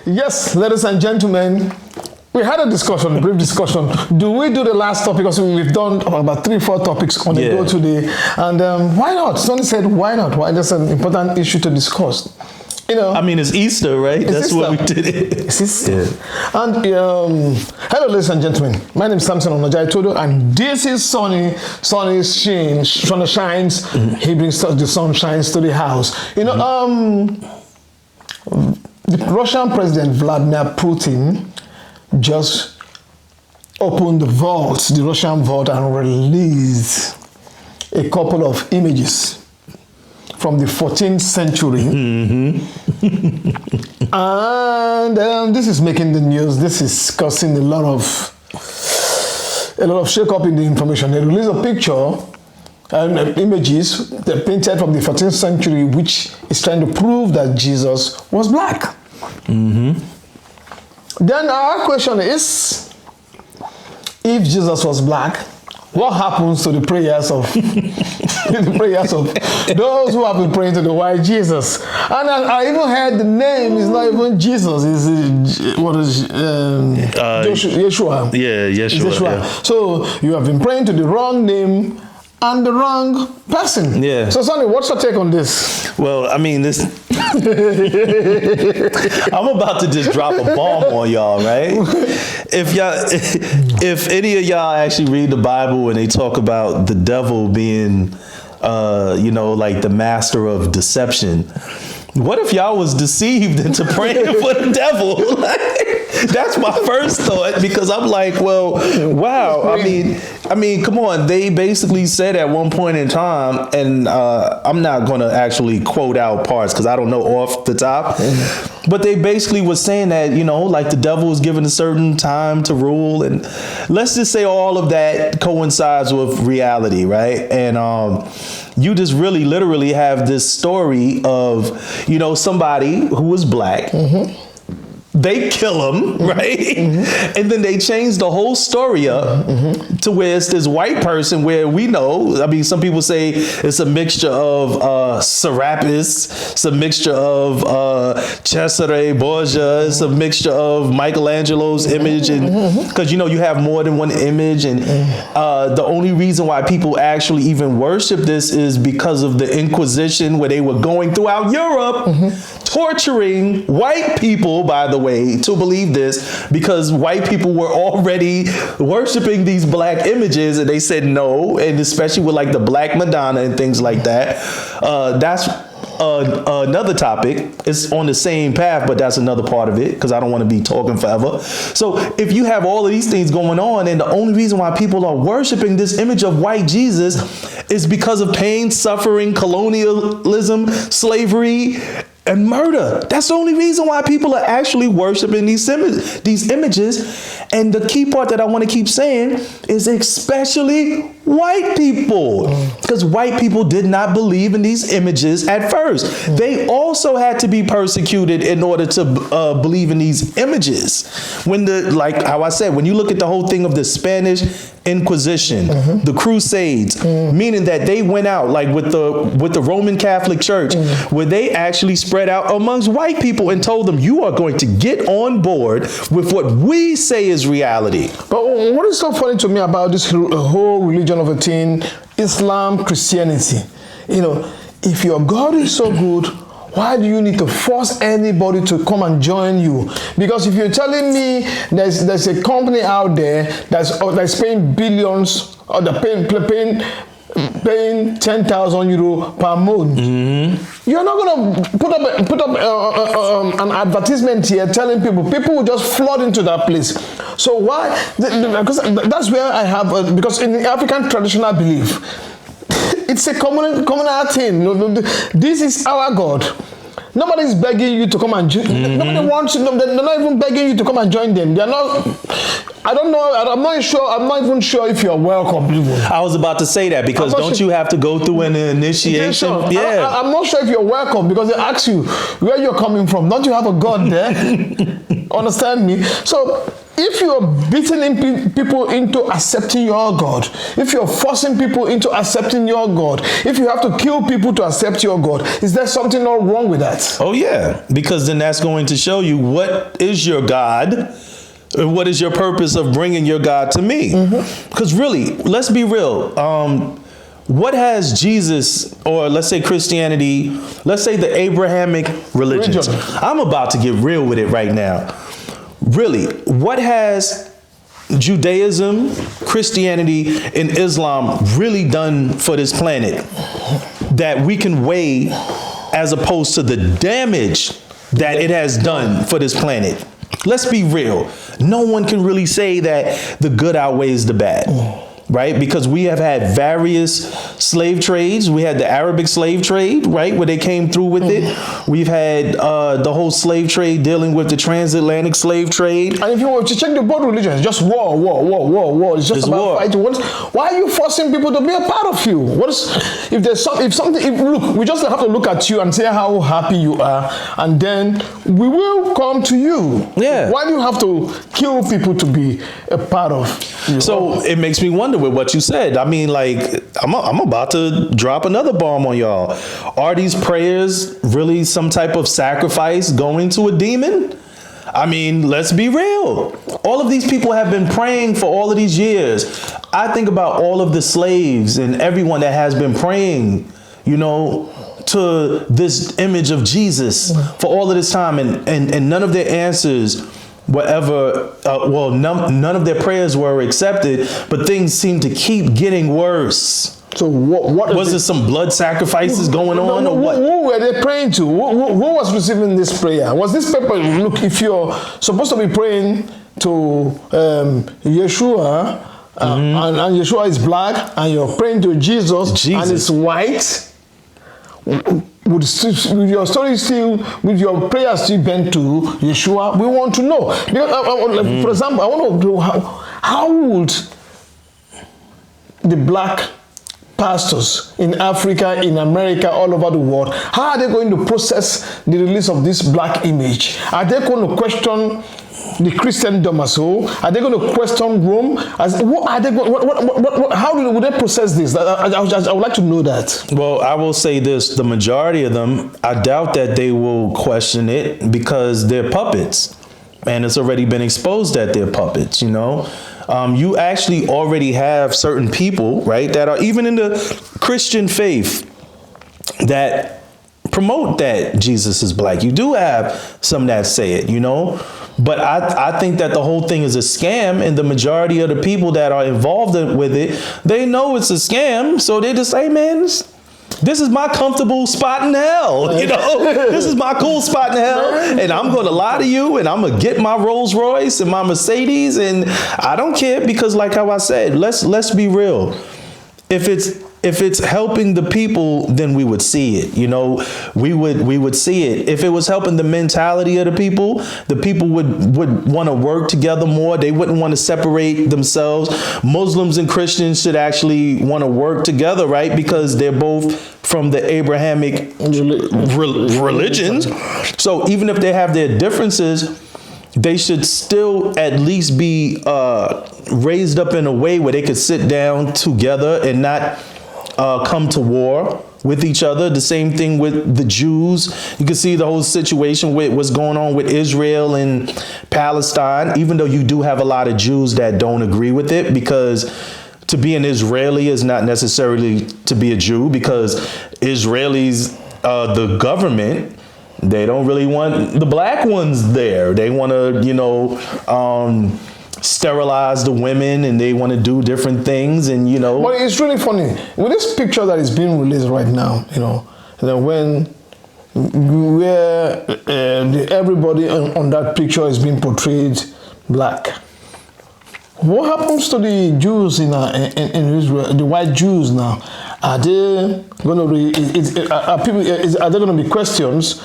Yes, ladies and gentlemen, we had a discussion, a brief discussion. Do we do the last topic? Because we've done about 3-4 topics on the go today. And why not? Somebody said, why not? Why? That's an important issue to discuss. You know, I mean, it's Easter, right? That's Easter. What we did it. It's Easter. Yeah. And hello, ladies and gentlemen. My name is Samson Onojaitodo, and this is Sonny Shine. Sonny shines. He brings the sunshine to the house. You know, the Russian President Vladimir Putin just opened the Russian vault, and released a couple of images from the 14th century. And this is making the news. This is causing a lot of shake-up in the information. They released a picture and images that painted from the 14th century, which is trying to prove that Jesus was black. Then our question is, if Jesus was black, what happens to the prayers of those who have been praying to the white Jesus? And I even heard the name is not even Jesus. It's Yeshua. Yeah, Yeshua. Yeah. So you have been praying to the wrong name and the wrong person. Yeah. So Sonny, what's your take on this? Well, I mean, this. I'm about to just drop a bomb on y'all, right? If any of y'all actually read the Bible and they talk about the devil being, like the master of deception, what if y'all was deceived into praying for the devil? That's my first thought, because I'm like, well, wow. I mean, come on. They basically said at one point in time, and I'm not going to actually quote out parts because I don't know off the top, but they basically was saying that, like the devil was given a certain time to rule. And let's just say all of that coincides with reality, right? And you just really literally have this story of, somebody who was black. They kill him, right? And then they change the whole story up to where it's this white person where we know, I mean, some people say it's a mixture of Serapis, it's a mixture of Cesare Borgia, it's a mixture of Michelangelo's image, and because, you have more than one image. And the only reason why people actually even worship this is because of the Inquisition, where they were going throughout Europe, torturing white people, by the way, to believe this, because white people were already worshiping these black images, and they said no, and especially with like the Black Madonna and things like that. That's another topic. It's on the same path, but that's another part of it, because I don't want to be talking forever. So if you have all of these things going on, and the only reason why people are worshiping this image of white Jesus is because of pain, suffering, colonialism, slavery, and murder. That's the only reason why people are actually worshiping these images. And the key part that I want to keep saying is especially white people, because white people did not believe in these images at first. They also had to be persecuted in order to believe in these images. Like how I said, when you look at the whole thing of the Spanish Inquisition, the Crusades, meaning that they went out like with the Roman Catholic Church, where they actually spread out amongst white people and told them, you are going to get on board with what we say is reality. But what is so funny to me about this whole religion of a thing, Islam, Christianity, if your God is so good, why do you need to force anybody to come and join you? Because if you're telling me there's a company out there that's paying billions, or they're paying 10,000 euro per month, you're not going to put up an advertisement here telling people will just flood into that place. So why? Because that's where I have, because in the African traditional belief, it's a communal thing. This is our God. Nobody's begging you to come and join. Nobody wants you. They're not even begging you to come and join them. They're not. I don't know. I'm not sure. I'm not even sure if you're welcome. I was about to say that, because don't you have to go through an initiation? Yeah. I'm not sure if you're welcome, because they ask you where you're coming from. Don't you have a God there? Understand me? So if you're beating people into accepting your God, if you're forcing people into accepting your God, if you have to kill people to accept your God, is there something not wrong with that? Oh yeah, because then that's going to show you what is your God. What is your purpose of bringing your God to me? Because really, let's be real. What has Jesus, or let's say Christianity, let's say the Abrahamic religions. I'm about to get real with it right now. Really, what has Judaism, Christianity, and Islam really done for this planet that we can weigh as opposed to the damage that it has done for this planet? Let's be real. No one can really say that the good outweighs the bad, right? Because we have had various slave trades. We had the Arabic slave trade, right, where they came through with it. We've had the whole slave trade dealing with the transatlantic slave trade. And if you were to check the both religions, just war. It's just about war. fighting. Why are you forcing people to be a part of you? What is, if there's look, we just have to look at you and say how happy you are, and then we will come to you. Yeah. Why do you have to kill people to be a part of you? So it makes me wonder with what you said. I mean, like, I'm about to drop another bomb on y'all. Are these prayers really some type of sacrifice going to a demon? I mean, let's be real. All of these people have been praying for all of these years. I think about all of the slaves and everyone that has been praying, you know, to this image of Jesus for all of this time, and none of their answers were ever, none of their prayers were accepted, but things seem to keep getting worse. So what was there some blood sacrifices going on, or what? Who were they praying to? Who was receiving this prayer? Was this paper? Look, if you're supposed to be praying to Yeshua, and Yeshua is black, and you're praying to Jesus. And it's white, would your story still, with your prayer still bent to Yeshua? We want to know. Because, for example, I want to know how would the black pastors in Africa, in America, all over the world, how are they going to process the release of this black image? Are they going to question the Christendom as well? Are they going to question Rome? What are they going? How would they process this? I would like to know that. Well, I will say this: the majority of them, I doubt that they will question it because they're puppets, and it's already been exposed that they're puppets. You know. You actually already have certain people, right, that are even in the Christian faith that promote that Jesus is black. You do have some that say it, you know, but I think that the whole thing is a scam, and the majority of the people that are involved with it, they know it's a scam. So they just say, man, this is my comfortable spot in hell, you know. This is my cool spot in hell, and I'm going to lie to you, and I'm going to get my Rolls Royce and my Mercedes, and I don't care, because like how I said, let's be real. If it's helping the people, then we would see it. You know, we would see it. If it was helping the mentality of the people would want to work together more. They wouldn't want to separate themselves. Muslims and Christians should actually want to work together, right? Because they're both from the Abrahamic religions. So even if they have their differences, they should still at least be raised up in a way where they could sit down together and not come to war with each other. The same thing with the Jews. You can see the whole situation with what's going on with Israel and Palestine, even though you do have a lot of Jews that don't agree with it, because to be an Israeli is not necessarily to be a Jew, because Israelis, the government, they don't really want the black ones there. They want to, you know, sterilize the women, and they want to do different things, and you know. But it's really funny with this picture that is being released right now. You know, where everybody on that picture is being portrayed black. What happens to the Jews in Israel? The white Jews now, are they going to are there going to be questions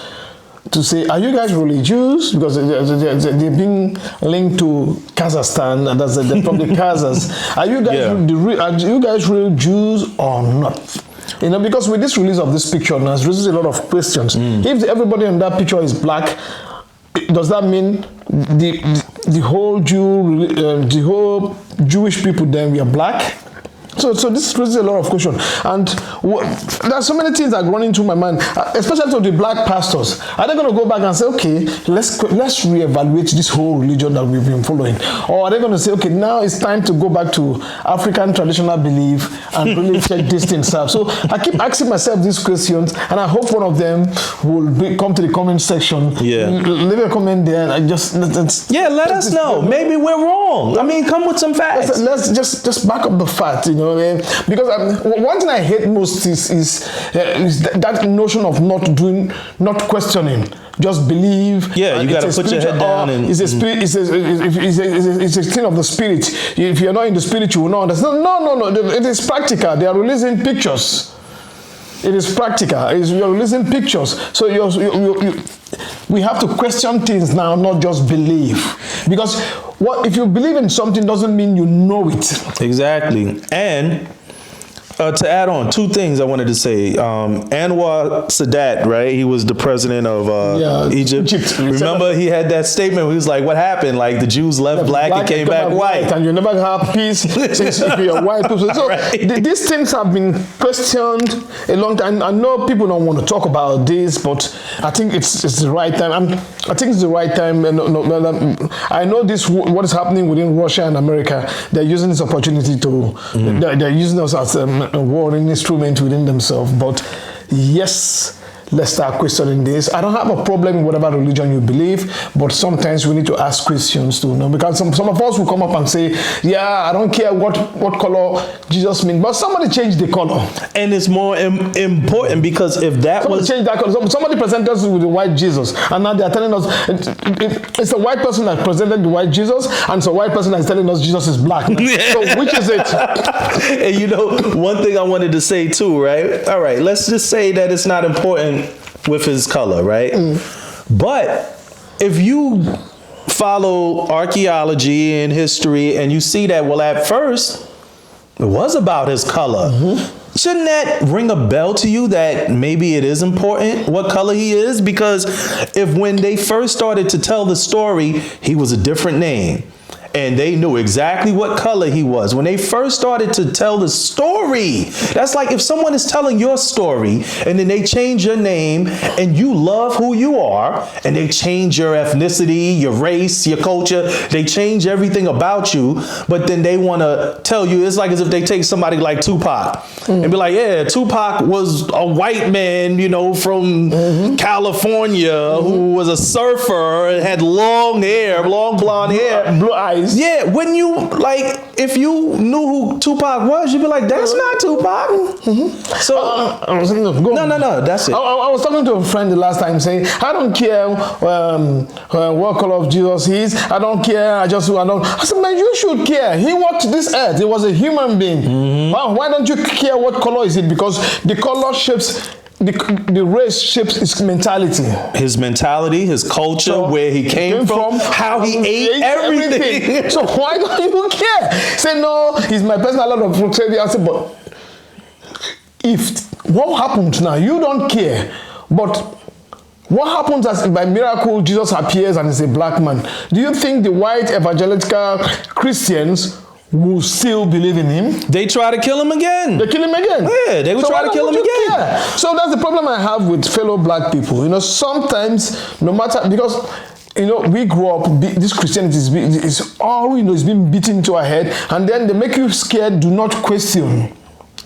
to say, are you guys really Jews? Because they've been linked to Kazakhstan, and that's from the Kazakhs. Are you guys real Jews or not? You know, because with this release of this picture now, it's raises a lot of questions. If everybody in that picture is black, does that mean the whole Jewish people then we are black? So this raises a lot of questions, and there's so many things that are running through my mind, especially to the black pastors. Are they going to go back and say, okay, let's reevaluate this whole religion that we've been following, or are they going to say, okay, now it's time to go back to African traditional belief and really check this thing out? So I keep asking myself these questions, and I hope one of them will come to the comment section. Yeah, leave a comment there. And let us know. Maybe we're wrong. I mean, come with some facts. Let's just back up the fact, because one thing I hate most is that notion of not questioning, just believe. Yeah, you got to put your head down. It's a thing of the spirit. If you're not in the spirit, you will not understand. No. It is practical. They are releasing pictures. It is practical. You're releasing pictures. So we have to question things now, not just believe. Because if you believe in something doesn't mean you know it. Exactly. And to add on, two things I wanted to say. Anwar Sadat, right? He was the president of Egypt. Remember, he had that statement where he was like, what happened? Like, the Jews left black and came back white. And you never have peace since you're white people. So right. These things have been questioned a long time. I know people don't want to talk about this, but I think it's the right time. I think it's the right time. I know what is happening within Russia and America. They're using this opportunity to, they're using us as a warring instrument within themselves. But yes, let's start questioning this. I don't have a problem with whatever religion you believe, but sometimes we need to ask questions too, because some of us will come up and say, I don't care what color Jesus means, but somebody changed the color. And it's more important, because if somebody changed that color, somebody presented us with the white Jesus, and now they're telling us it's a white person that presented the white Jesus, and it's a white person that's telling us Jesus is black. So which is it? And one thing I wanted to say too, right? All right, let's just say that it's not important with his color, right? But if you follow archaeology and history and you see that, well, at first it was about his color. Shouldn't that ring a bell to you that maybe it is important what color he is? Because if when they first started to tell the story, he was a different name, and they knew exactly what color he was. When they first started to tell the story, that's like if someone is telling your story and then they change your name and you love who you are, and they change your ethnicity, your race, your culture, they change everything about you, but then they want to tell you, it's like as if they take somebody like Tupac and be like, yeah, Tupac was a white man, from California who was a surfer and had long hair, long blonde hair, blue eyes. Yeah, when if you knew who Tupac was, you'd be like, that's not Tupac. So, no, that's it. I was talking to a friend the last time saying, I don't care what color of Jesus he is. I don't care. I said, man, you should care. He walked this earth. He was a human being. Why don't you care what color is it? Because the color shapes the race shapes his mentality. His mentality, his culture, where he came from, how he ate everything. So why don't you care? Say, no, he's my personal Lord of Savior. I said, but what happens now? You don't care. But what happens as by miracle Jesus appears and is a black man? Do you think the white evangelical Christians will still believe in him? They try to kill him again. They kill him again. Yeah, they would try to kill him again. Care? So that's the problem I have with fellow black people. Sometimes, no matter, because we grew up, this Christianity is all it's been beaten into our head, and then they make you scared. Do not question.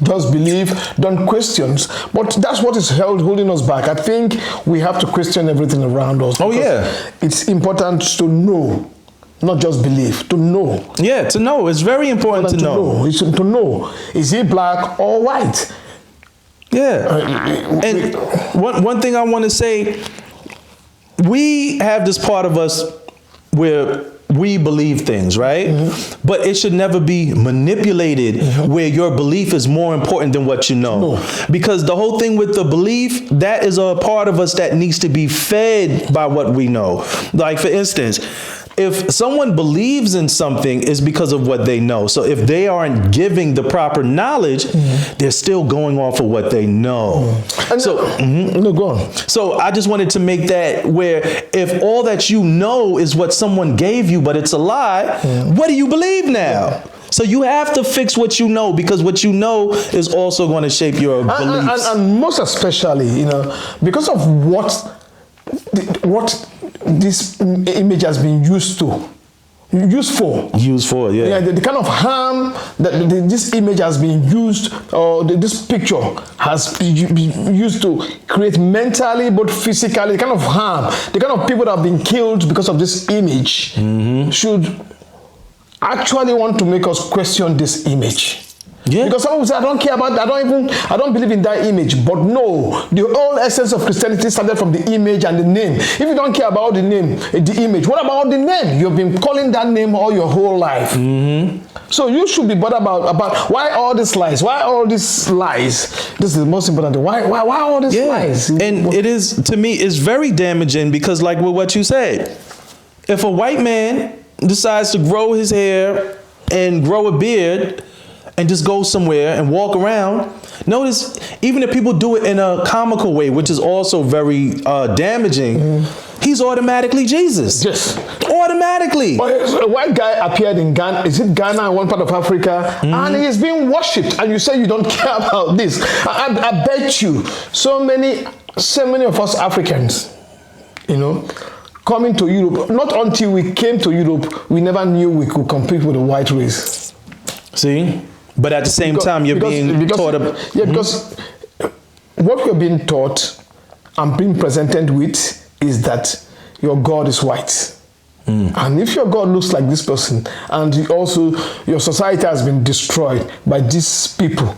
Just believe, don't question. But that's what is holding us back. I think we have to question everything around us. Oh, yeah. It's important to know. Not just believe, to know. Yeah, to know. It's very important to know. It's to know. Is he black or white? Yeah. And one thing I want to say, we have this part of us where we believe things, right? But it should never be manipulated where your belief is more important than what you know. No. Because the whole thing with the belief, that is a part of us that needs to be fed by what we know. Like, for instance, if someone believes in something, it's because of what they know. So if they aren't giving the proper knowledge, they're still going off of what they know. No, go on. So I just wanted to make that where if all that you know is what someone gave you, but it's a lie, what do you believe now? So you have to fix what you know, because what you know is also going to shape your beliefs. And most especially, because of what this image has been used for. Yeah. The kind of harm that this image has been used, or this picture has been used to create mentally, but physically, the kind of harm, the kind of people that have been killed because of this image should actually want to make us question this image. Yeah. Because some people say, I don't care about, I don't believe in that image. But no, the whole essence of Christianity started from the image and the name. If you don't care about the name, the image, what about the name? You've been calling that name all your whole life. So you should be bothered about why all these lies? Why all these lies? This is the most important thing. Why all these lies? And it is, to me, it's very damaging, because like with what you said, if a white man decides to grow his hair and grow a beard and just go somewhere and walk around, notice even if people do it in a comical way, which is also very damaging, he's automatically Jesus. Yes. Automatically. But a white guy appeared in Ghana, is it Ghana, one part of Africa, and he's being worshipped, and you say you don't care about this. I bet you so many of us Africans, coming to Europe, not until we came to Europe, we never knew we could compete with the white race. See? But at the same time, you're being taught about... Yeah, because what you're being taught and being presented with is that your God is white. And if your God looks like this person, and also your society has been destroyed by these people,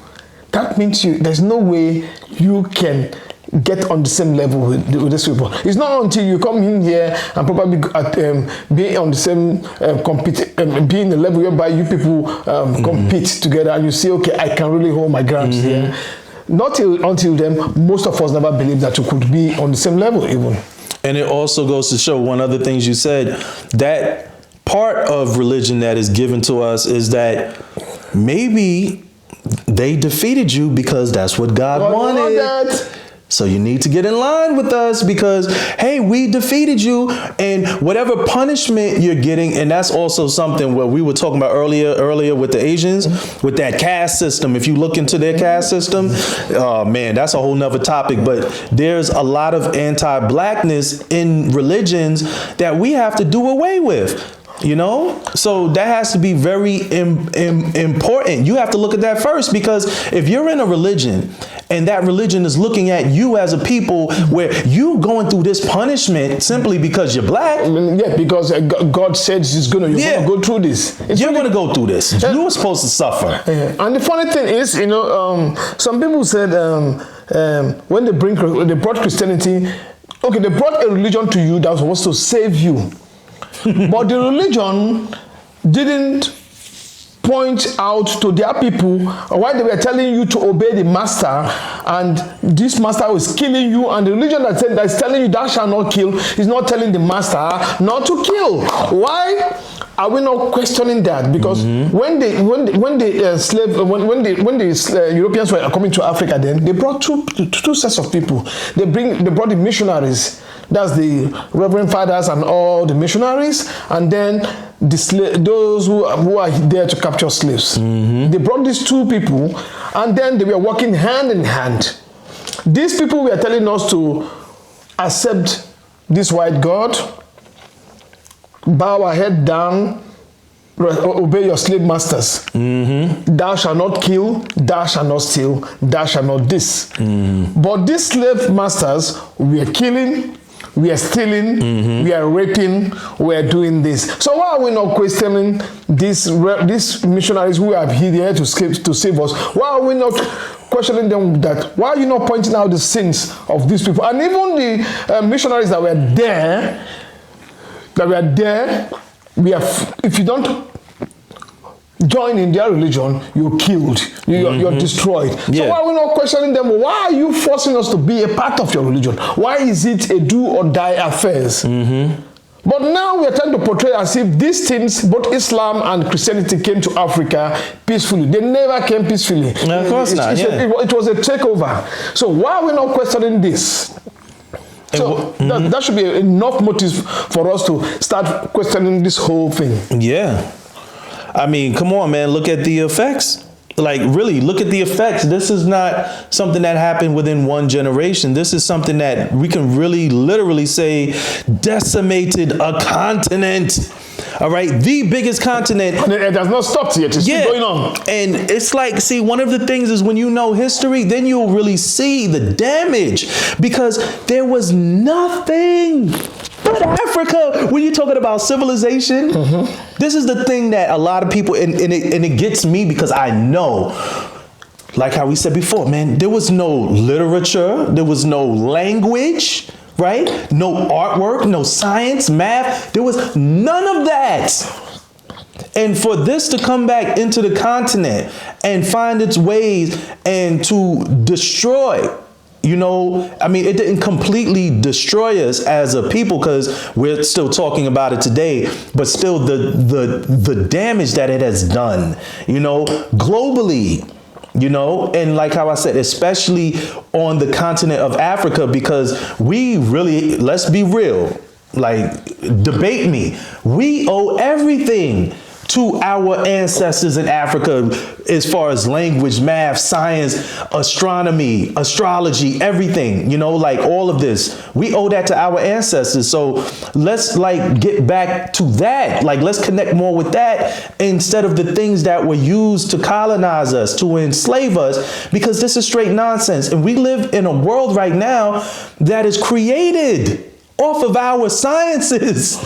that means there's no way you can get on the same level with these people. It's not until you come in here and probably be on the same be in the level whereby you people compete together, and you say, okay, I can really hold my ground here. Not until then, most of us never believed that you could be on the same level even. And it also goes to show one other thing you said, that part of religion that is given to us is that maybe they defeated you because that's what God wanted. So you need to get in line with us because, hey, we defeated you, and whatever punishment you're getting, and that's also something where we were talking about earlier with the Asians, with that caste system. If you look into their caste system, oh man, that's a whole nother topic. But there's a lot of anti-blackness in religions that we have to do away with. So that has to be very important. You have to look at that first, because if you're in a religion and that religion is looking at you as a people where you going through this punishment simply because you're black. Yeah, because God said you're going to go through this. You're going to go through this. You were supposed to suffer. And the funny thing is, some people said when they brought Christianity, okay, they brought a religion to you that was supposed to save you. But the religion didn't point out to their people why they were telling you to obey the master, and this master was killing you, and the religion that's telling you thou shalt not kill is not telling the master not to kill. Why are we not questioning that? Because when the Europeans were coming to Africa, then they brought two sets of people. They brought the missionaries. That's the Reverend Fathers and all the missionaries, and then those who are there to capture slaves. They brought these two people, and then they were working hand in hand. These people were telling us to accept this white God, bow our head down, obey your slave masters. Thou shalt not kill, thou shalt not steal, thou shalt not this. But these slave masters were killing, we are stealing, we are raping, we are doing this. So why are we not questioning these missionaries who are here to save us? Why are we not questioning them that? Why are you not pointing out the sins of these people? And even the missionaries that were there, if you don't join in their religion, you're killed, you're destroyed. So why are we not questioning them? Why are you forcing us to be a part of your religion? Why is it a do or die affairs? But now we are trying to portray as if these things, both Islam and Christianity, came to Africa peacefully. They never came peacefully. No, of course not. It was a takeover. So why are we not questioning this? So that should be enough motive for us to start questioning this whole thing. Yeah. I mean, come on, man. Look at the effects. Like, really, look at the effects. This is not something that happened within one generation. This is something that we can really literally say decimated a continent. All right, the biggest continent. And it has not stopped yet. It's still going on. And it's like, see, one of the things is when you know history, then you'll really see the damage, because there was nothing but Africa. When you're talking about civilization, this is the thing that a lot of people, and it gets me, because I know, like how we said before, man, there was no literature, there was no language, right? No artwork, no science, math. There was none of that. And for this to come back into the continent and find its ways and to destroy, you know, I mean, it didn't completely destroy us as a people, because we're still talking about it today, but still the damage that it has done, you know, globally. You know, and like how I said, especially on the continent of Africa, because we really, let's be real, like, debate me. We owe everything to our ancestors in Africa, as far as language, math, science, astronomy, astrology, everything, you know, like all of this, we owe that to our ancestors. So let's like get back to that. Like, let's connect more with that instead of the things that were used to colonize us, to enslave us, because this is straight nonsense. And we live in a world right now that is created off of our sciences,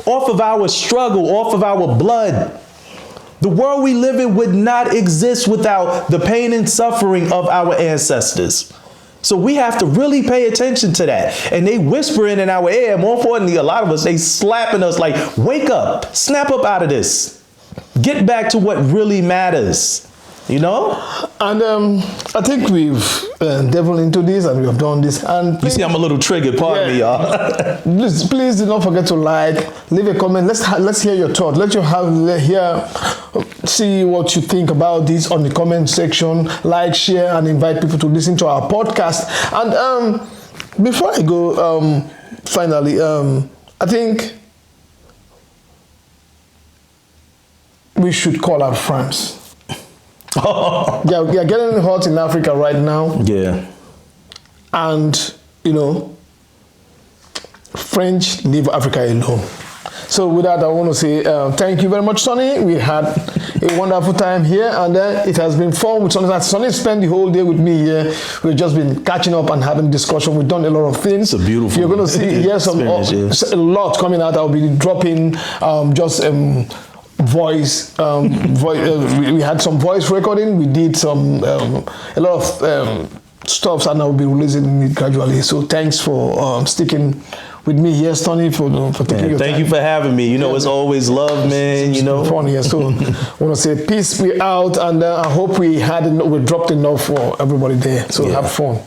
off of our struggle, off of our blood. The world we live in would not exist without the pain and suffering of our ancestors. So we have to really pay attention to that. And they whispering in our ear. More importantly, a lot of us, they slapping us like, wake up, snap up out of this. Get back to what really matters. You know? And I think we've delved into this and we have done this. And you see, I'm a little triggered. Pardon me, y'all. please do not forget to like, leave a comment. Let's hear your thoughts. See what you think about this on the comment section. Like, share, and invite people to listen to our podcast. And before I go, finally, I think we should call our friends. Yeah, we are getting hot in Africa right now. Yeah. And, you know, French, leave Africa alone. So with that, I want to say thank you very much, Sonny. We had a wonderful time here, and it has been fun with Sonny. Sonny spent the whole day with me here. We've just been catching up and having discussion. We've done a lot of things. It's a beautiful. You're going to see a lot coming out. I'll be dropping voice. We had some voice recording. We did some a lot of stuff, and I'll be releasing it gradually. So thanks for sticking with me here, Tony, for taking your time. Thank you for having me. You know, it's always love, man. You know, fun here. So I want to say peace. We out, and I hope we dropped enough for everybody there. So have fun.